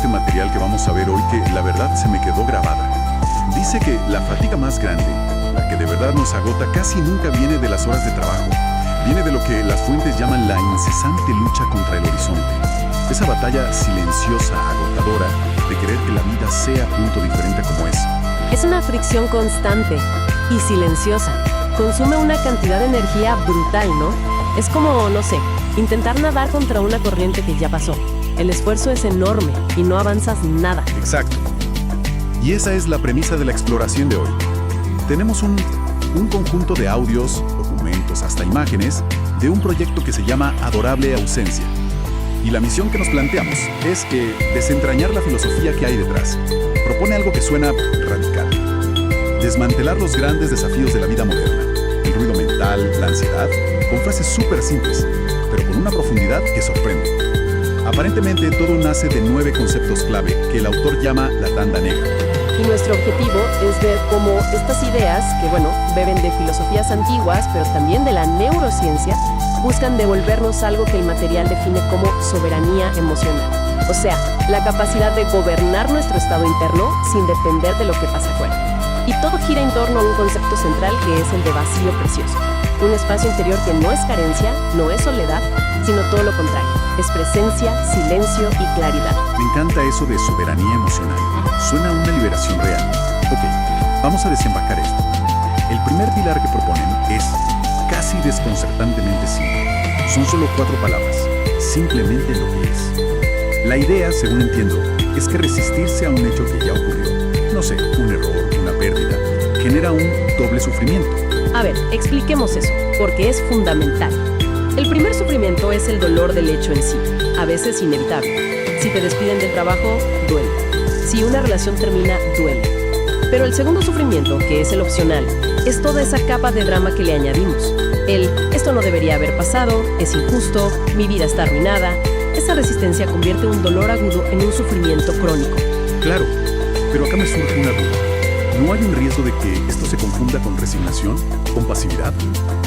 este material que vamos a ver hoy que la verdad se me quedó grabada. Dice que la fatiga más grande, la que de verdad nos agota, casi nunca viene de las horas de trabajo. Viene de lo que las fuentes llaman la incesante lucha contra el horizonte. Esa batalla silenciosa, agotadora, de querer que la vida sea punto diferente como es. Es una fricción constante y silenciosa. Consume una cantidad de energía brutal, ¿no? Es como, no sé, intentar nadar contra una corriente que ya pasó. El esfuerzo es enorme y no avanzas nada. Exacto. Y esa es la premisa de la exploración de hoy. Tenemos un conjunto de audios, documentos, hasta imágenes, de un proyecto que se llama Adorable Ausencia. Y la misión que nos planteamos es que desentrañar la filosofía que hay detrás. Propone algo que suena radical. Desmantelar los grandes desafíos de la vida moderna. El ruido mental, la ansiedad, con frases súper simples, pero con una profundidad que sorprende. Aparentemente todo nace de 9 conceptos clave que el autor llama la tanda negra. Y nuestro objetivo es ver cómo estas ideas, que beben de filosofías antiguas, pero también de la neurociencia, buscan devolvernos algo que el material define como soberanía emocional. O sea, la capacidad de gobernar nuestro estado interno sin depender de lo que pasa afuera. Y todo gira en torno a un concepto central que es el de vacío precioso. Un espacio interior que no es carencia, no es soledad, sino todo lo contrario. Es presencia, silencio y claridad. Me encanta eso de soberanía emocional. Suena a una liberación real. Ok, vamos a desempacar esto. El primer pilar que proponen es casi desconcertantemente simple. Son solo 4 palabras. Simplemente lo que es. La idea, según entiendo, es que resistirse a un hecho que ya ocurrió, no sé, un error, una pérdida, genera un doble sufrimiento. A ver, expliquemos eso, porque es fundamental. El primer sufrimiento es el dolor del hecho en sí, a veces inevitable. Si te despiden del trabajo, duele. Si una relación termina, duele. Pero el segundo sufrimiento, que es el opcional, es toda esa capa de drama que le añadimos. Esto no debería haber pasado, es injusto, mi vida está arruinada. Esa resistencia convierte un dolor agudo en un sufrimiento crónico. Claro, pero acá me surge una duda. ¿No hay un riesgo de que esto se confunda con resignación, con pasividad?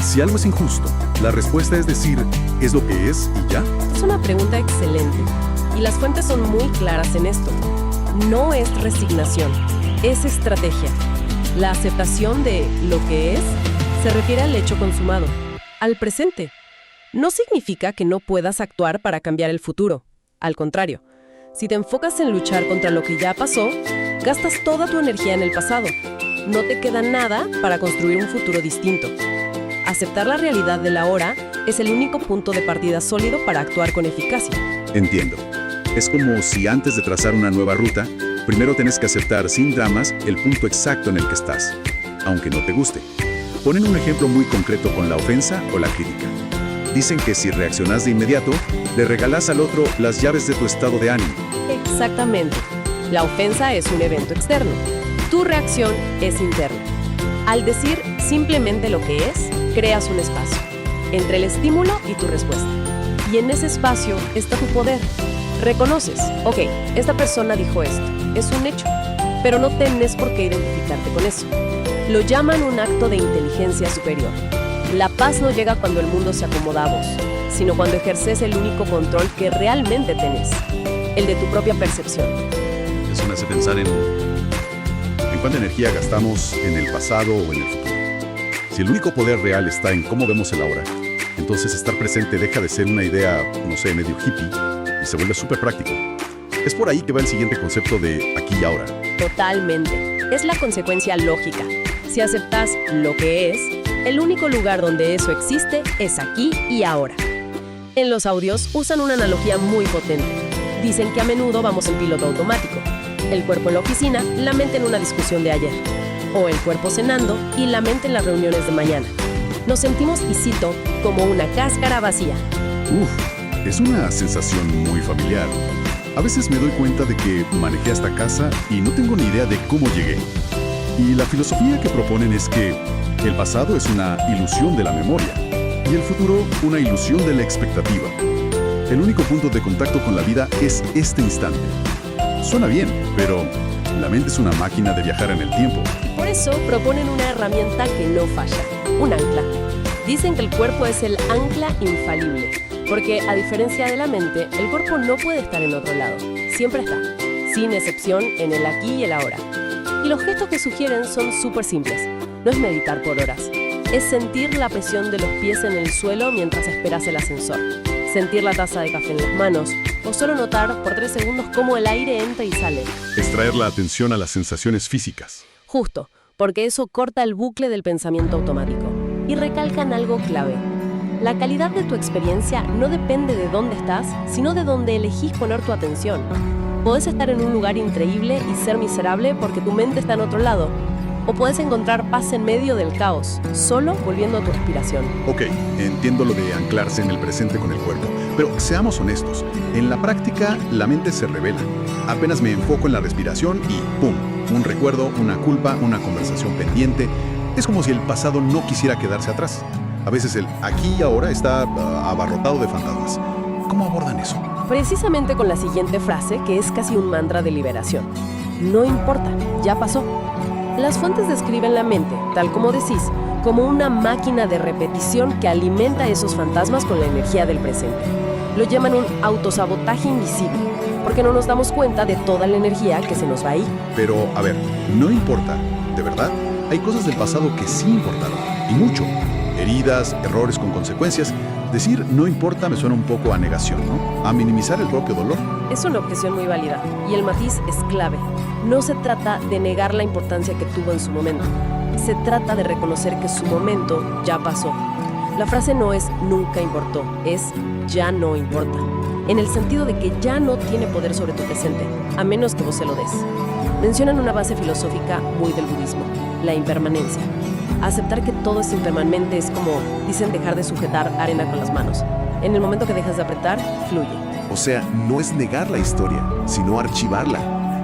Si algo es injusto, la respuesta es decir, es lo que es y ya. Es una pregunta excelente. Y las fuentes son muy claras en esto. No es resignación, es estrategia. La aceptación de lo que es se refiere al hecho consumado, al presente. No significa que no puedas actuar para cambiar el futuro. Al contrario, si te enfocas en luchar contra lo que ya pasó, gastas toda tu energía en el pasado. No te queda nada para construir un futuro distinto. Aceptar la realidad del ahora es el único punto de partida sólido para actuar con eficacia. Entiendo. Es como si antes de trazar una nueva ruta, primero tienes que aceptar sin dramas el punto exacto en el que estás, aunque no te guste. Ponen un ejemplo muy concreto con la ofensa o la crítica. Dicen que si reaccionas de inmediato, le regalas al otro las llaves de tu estado de ánimo. Exactamente. La ofensa es un evento externo. Tu reacción es interna. Al decir simplemente lo que es, creas un espacio entre el estímulo y tu respuesta. Y en ese espacio está tu poder. Reconoces, ok, esta persona dijo esto, es un hecho, pero no tienes por qué identificarte con eso. Lo llaman un acto de inteligencia superior. La paz no llega cuando el mundo se acomoda a vos, sino cuando ejerces el único control que realmente tenés, el de tu propia percepción. Eso me hace pensar en cuánta energía gastamos en el pasado o en el futuro. Si el único poder real está en cómo vemos el ahora, entonces estar presente deja de ser una idea, no sé, medio hippie y se vuelve súper práctico. Es por ahí que va el siguiente concepto de aquí y ahora. Totalmente. Es la consecuencia lógica. Si aceptas lo que es, el único lugar donde eso existe es aquí y ahora. En los audios usan una analogía muy potente. Dicen que a menudo vamos en piloto automático. El cuerpo en la oficina, la mente en una discusión de ayer. O el cuerpo cenando y la mente en las reuniones de mañana. Nos sentimos, y cito, como una cáscara vacía. Es una sensación muy familiar. A veces me doy cuenta de que manejé hasta casa y no tengo ni idea de cómo llegué. Y la filosofía que proponen es que el pasado es una ilusión de la memoria y el futuro una ilusión de la expectativa. El único punto de contacto con la vida es este instante. Suena bien, pero la mente es una máquina de viajar en el tiempo. Por eso proponen una herramienta que no falla, un ancla. Dicen que el cuerpo es el ancla infalible, porque a diferencia de la mente, el cuerpo no puede estar en otro lado, siempre está. sin excepción en el aquí y el ahora. Y los gestos que sugieren son súper simples. No es meditar por horas. Es sentir la presión de los pies en el suelo mientras esperas el ascensor. Sentir la taza de café en las manos. O solo notar por 3 segundos cómo el aire entra y sale. Extraer la atención a las sensaciones físicas. Justo, porque eso corta el bucle del pensamiento automático. Y recalcan algo clave. La calidad de tu experiencia no depende de dónde estás, sino de dónde elegís poner tu atención. Podés estar en un lugar increíble y ser miserable porque tu mente está en otro lado. O puedes encontrar paz en medio del caos, solo volviendo a tu respiración. Ok, entiendo lo de anclarse en el presente con el cuerpo, pero seamos honestos, en la práctica la mente se revela. Apenas me enfoco en la respiración y ¡pum! Un recuerdo, una culpa, una conversación pendiente. Es como si el pasado no quisiera quedarse atrás. A veces el aquí y ahora está abarrotado de fantasmas. ¿Cómo abordan eso? Precisamente con la siguiente frase, que es casi un mantra de liberación. No importa, ya pasó. Las fuentes describen la mente, tal como decís, como una máquina de repetición que alimenta esos fantasmas con la energía del presente. Lo llaman un autosabotaje invisible, porque no nos damos cuenta de toda la energía que se nos va ahí. Pero, a ver, no importa, ¿de verdad? Hay cosas del pasado que sí importaron, y mucho. Heridas, errores con consecuencias. Decir no importa me suena un poco a negación, ¿no? A minimizar el propio dolor. Es una objeción muy válida, y el matiz es clave. No se trata de negar la importancia que tuvo en su momento. Se trata de reconocer que su momento ya pasó. La frase no es nunca importó, es ya no importa. En el sentido de que ya no tiene poder sobre tu presente, a menos que vos se lo des. Mencionan una base filosófica muy del budismo, la impermanencia. Aceptar que todo es impermanente es como, dicen, dejar de sujetar arena con las manos. En el momento que dejas de apretar, fluye. O sea, no es negar la historia, sino archivarla.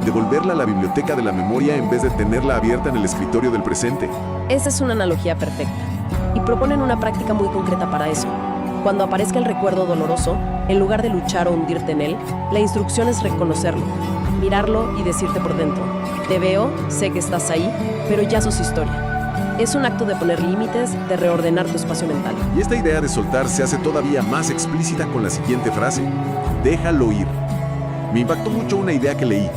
Devolverla a la biblioteca de la memoria en vez de tenerla abierta en el escritorio del presente. Esa es una analogía perfecta. Y proponen una práctica muy concreta para eso. Cuando aparezca el recuerdo doloroso, en lugar de luchar o hundirte en él, la instrucción es reconocerlo, mirarlo y decirte por dentro: te veo, sé que estás ahí, pero ya sos historia. Es un acto de poner límites, de reordenar tu espacio mental. Y esta idea de soltar se hace todavía más explícita con la siguiente frase: déjalo ir. Me impactó mucho una idea que leí,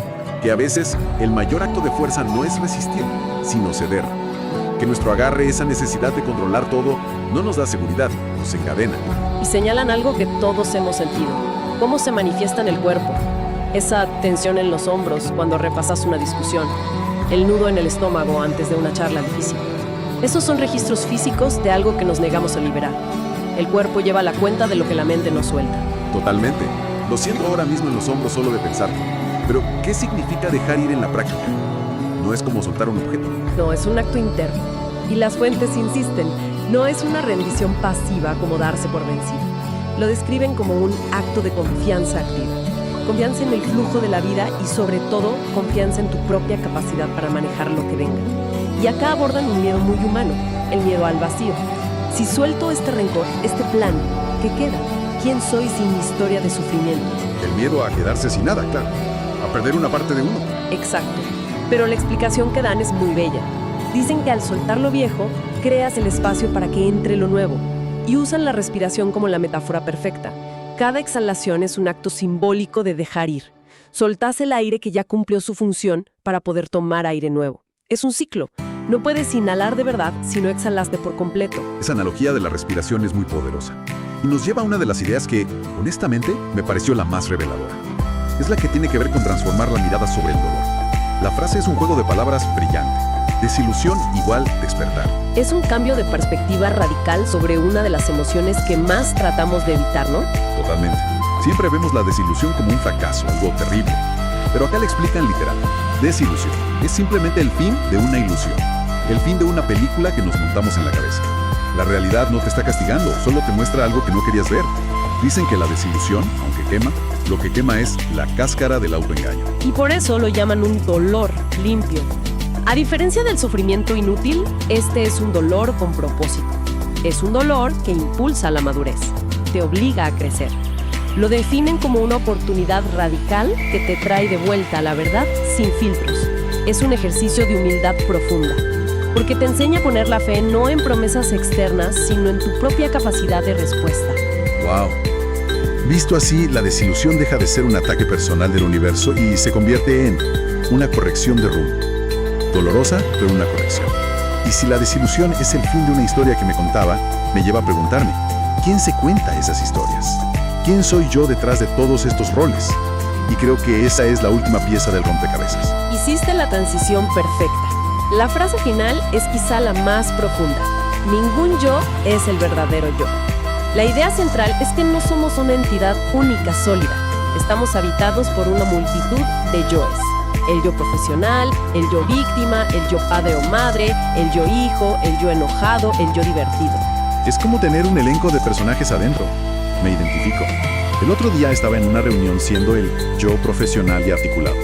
que a veces el mayor acto de fuerza no es resistir, sino ceder. Que nuestro agarre, esa necesidad de controlar todo, no nos da seguridad, nos encadena. Y señalan algo que todos hemos sentido: cómo se manifiesta en el cuerpo. Esa tensión en los hombros cuando repasas una discusión, el nudo en el estómago antes de una charla difícil. Esos son registros físicos de algo que nos negamos a liberar. El cuerpo lleva la cuenta de lo que la mente no suelta. Totalmente. Lo siento ahora mismo en los hombros solo de pensarlo. Pero, ¿qué significa dejar ir en la práctica? No es como soltar un objeto. No, es un acto interno. Y las fuentes insisten, no es una rendición pasiva como darse por vencido. Lo describen como un acto de confianza activa. Confianza en el flujo de la vida y, sobre todo, confianza en tu propia capacidad para manejar lo que venga. Y acá abordan un miedo muy humano, el miedo al vacío. Si suelto este rencor, este plan, ¿qué queda? ¿Quién soy sin mi historia de sufrimiento? El miedo a quedarse sin nada, claro. A perder una parte de uno. Exacto. Pero la explicación que dan es muy bella. Dicen que al soltar lo viejo, creas el espacio para que entre lo nuevo. Y usan la respiración como la metáfora perfecta. Cada exhalación es un acto simbólico de dejar ir. Soltás el aire que ya cumplió su función para poder tomar aire nuevo. Es un ciclo. No puedes inhalar de verdad si no exhalaste por completo. Esa analogía de la respiración es muy poderosa. Y nos lleva a una de las ideas que, honestamente, me pareció la más reveladora. Es la que tiene que ver con transformar la mirada sobre el dolor. La frase es un juego de palabras brillante. Desilusión igual despertar. Es un cambio de perspectiva radical sobre una de las emociones que más tratamos de evitar, ¿no? Totalmente. Siempre vemos la desilusión como un fracaso, algo terrible. Pero acá le explican literal. Desilusión es simplemente el fin de una ilusión. El fin de una película que nos montamos en la cabeza. La realidad no te está castigando, solo te muestra algo que no querías ver. Dicen que la desilusión, aunque quema, lo que quema es la cáscara del autoengaño. Y por eso lo llaman un dolor limpio. A diferencia del sufrimiento inútil, este es un dolor con propósito. Es un dolor que impulsa la madurez, te obliga a crecer. Lo definen como una oportunidad radical que te trae de vuelta a la verdad sin filtros. Es un ejercicio de humildad profunda, porque te enseña a poner la fe no en promesas externas, sino en tu propia capacidad de respuesta. ¡Wow! Visto así, la desilusión deja de ser un ataque personal del universo y se convierte en una corrección de rumbo. Dolorosa, pero una corrección. Y si la desilusión es el fin de una historia que me contaba, me lleva a preguntarme, ¿quién se cuenta esas historias? ¿Quién soy yo detrás de todos estos roles? Y creo que esa es la última pieza del rompecabezas. Hiciste la transición perfecta. La frase final es quizá la más profunda. Ningún yo es el verdadero yo. La idea central es que no somos una entidad única, sólida. Estamos habitados por una multitud de yoes. El yo profesional, el yo víctima, el yo padre o madre, el yo hijo, el yo enojado, el yo divertido. Es como tener un elenco de personajes adentro. Me identifico. El otro día estaba en una reunión siendo el yo profesional y articulado.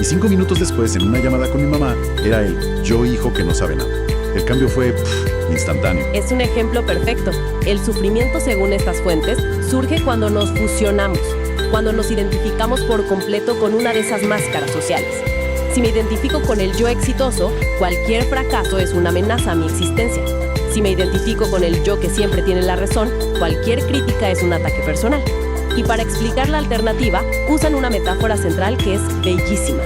Y 5 minutos después, en una llamada con mi mamá, era el yo hijo que no sabe nada. El cambio fue instantáneo. Es un ejemplo perfecto. El sufrimiento, según estas fuentes, surge cuando nos fusionamos, cuando nos identificamos por completo con una de esas máscaras sociales. Si me identifico con el yo exitoso, cualquier fracaso es una amenaza a mi existencia. Si me identifico con el yo que siempre tiene la razón, cualquier crítica es un ataque personal. Y para explicar la alternativa, usan una metáfora central que es bellísima.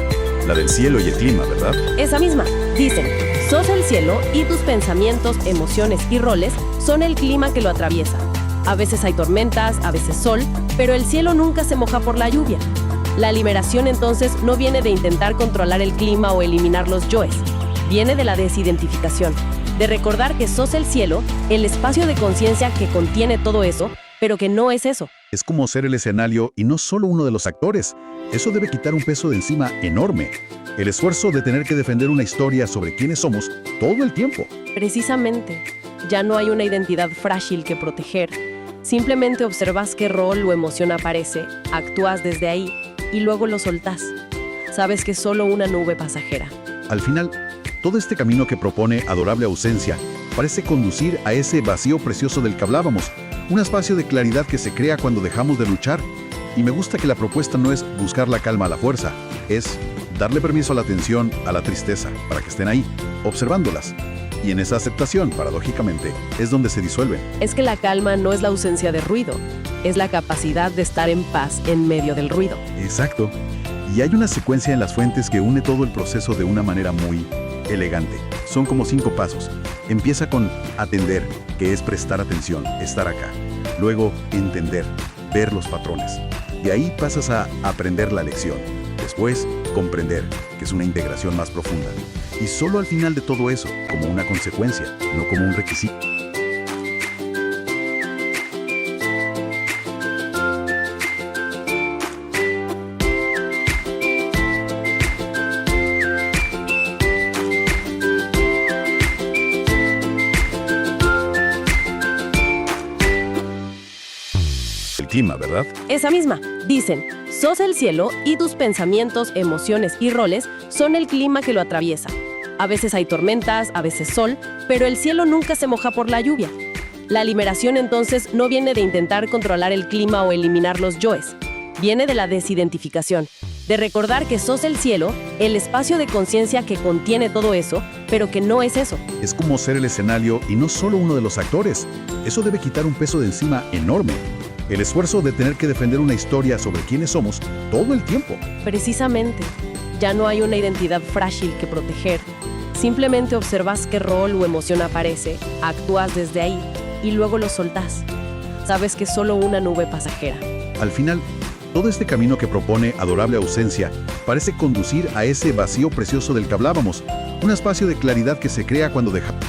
La del cielo y el clima, ¿verdad? Esa misma. Dicen, sos el cielo y tus pensamientos, emociones y roles son el clima que lo atraviesa. A veces hay tormentas, a veces sol, pero el cielo nunca se moja por la lluvia. La liberación entonces no viene de intentar controlar el clima o eliminar los yoes. Viene de la desidentificación, de recordar que sos el cielo, el espacio de conciencia que contiene todo eso, pero que no es eso. Es como ser el escenario y no solo uno de los actores. Eso debe quitar un peso de encima enorme. El esfuerzo de tener que defender una historia sobre quiénes somos todo el tiempo. Precisamente, ya no hay una identidad frágil que proteger. Simplemente observas qué rol o emoción aparece, actúas desde ahí y luego lo soltás. Sabes que es solo una nube pasajera. Al final, todo este camino que propone Adorable Ausencia parece conducir a ese vacío precioso del que hablábamos, un espacio de claridad que se crea cuando dejamos de luchar. Y me gusta que la propuesta no es buscar la calma a la fuerza, es darle permiso a la tensión, a la tristeza, para que estén ahí, observándolas. Y en esa aceptación, paradójicamente, es donde se disuelven. Es que la calma no es la ausencia de ruido, es la capacidad de estar en paz en medio del ruido. Exacto. Y hay una secuencia en las fuentes que une todo el proceso de una manera muy elegante. Son como 5 pasos. Empieza con atender, que es prestar atención, estar acá. Luego, entender, ver los patrones. De ahí pasas a aprender la lección. Después, comprender, que es una integración más profunda. Y solo al final de todo eso, como una consecuencia, no como un requisito. El clima, ¿verdad? Esa misma. Dicen, sos el cielo y tus pensamientos, emociones y roles son el clima que lo atraviesa. A veces hay tormentas, a veces sol, pero el cielo nunca se moja por la lluvia. La liberación entonces no viene de intentar controlar el clima o eliminar los yoes. Viene de la desidentificación, de recordar que sos el cielo, el espacio de conciencia que contiene todo eso, pero que no es eso. Es como ser el escenario y no solo uno de los actores. Eso debe quitar un peso de encima enorme. El esfuerzo de tener que defender una historia sobre quiénes somos todo el tiempo. Precisamente, ya no hay una identidad frágil que proteger. Simplemente observas qué rol o emoción aparece, actúas desde ahí y luego lo soltás. Sabes que es solo una nube pasajera. Al final, todo este camino que propone Adorable Ausencia parece conducir a ese vacío precioso del que hablábamos, un espacio de claridad que se crea cuando dejamos